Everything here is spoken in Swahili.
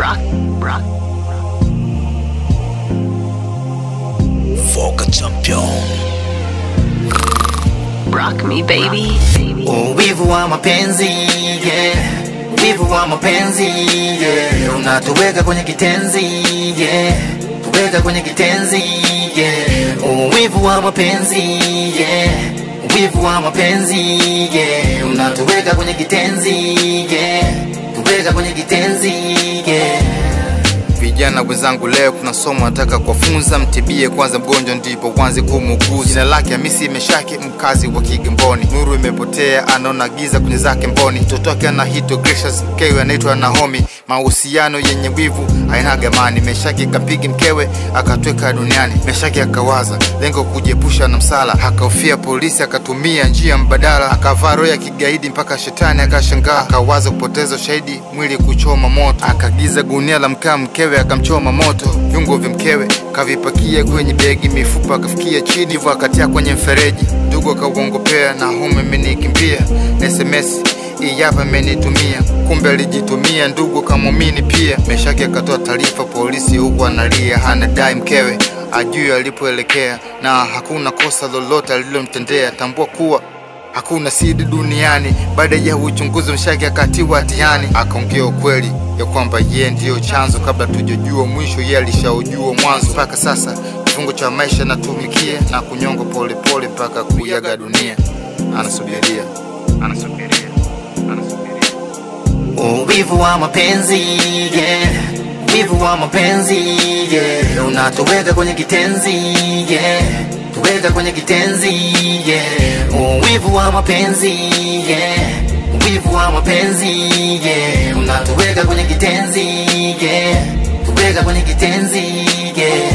Brock. Vocal champion. Rock me baby. Wivu wa mapenzi, yeah. Wivu wa mapenzi, yeah. Unatuweka kwenye kitenzi, yeah. Tuweka kwenye kitenzi, yeah. Wivu wa mapenzi, yeah. Wivu wa mapenzi, yeah. Unatuweka kwenye kitenzi, yeah. Tuweka kwenye kitenzi, yeah. Vijana wenzangu, leo kuna somo nataka kuwafunza. Mtibie kwanza mgonjwa ndipo wanze kumuguza. Jina lake Hamisi Meshaki, mkazi wa Kigamboni. Nuru imepotea, anaona giza kwenye zake mboni. Mtoto wake anaitwa Gracious, mkewe anaitwa Naomi. Mahusiano yenye wivu hainaga amani. Meshaki kapigi mkewe akatweka duniani. Meshaki akawaza lengo kujiepusha na msala, akahofia polisi, akatumia njia mbadala. Akavaa roho ya kigaidi mpaka shetani akashangaa. Akawaza kupoteza shahidi, mwili kuchoma moto. Akagiza gunia la mkaa, mkewe akamchoma moto. Viungo vya mkewe kavipakia kwenye begi, mifupa akafikia chini, hivyo akatia kwenye mfereji. Ndugu akauongopea, na home amenikimbia, na SMS hii hapa amenitumia. Kumbe alijitumia, ndugu kamwamini pia. Meshaki akatoa taarifa polisi, huku analia, anadai mkewe ajui alipoelekea, na hakuna kosa lolote alilomtendea. Tambua kuwa hakuna siri duniani. Baada ya uchunguzi, Meshaki akatiwa hatiani. Akaongea ukweli ya kwamba yeye ndiyo chanzo, kabla tujojua mwisho yeye alishaujua mwanzo. Mpaka sasa kifungo cha maisha natumikia, na kunyonga pole pole mpaka kuyaga dunia. Anasubiria. Wivu wa mapenzi, yeah. Wivu wa mapenzi, yeah. Unatuweka kwenye kitenzi, yeah. Tuweka kwenye kitenzi, yeah. Wivu wa mapenzi, yeah. Wivu wa mapenzi, yeah. Unatuweka kwenye kitenzi, yeah. Tuweka kwenye kitenzi, yeah.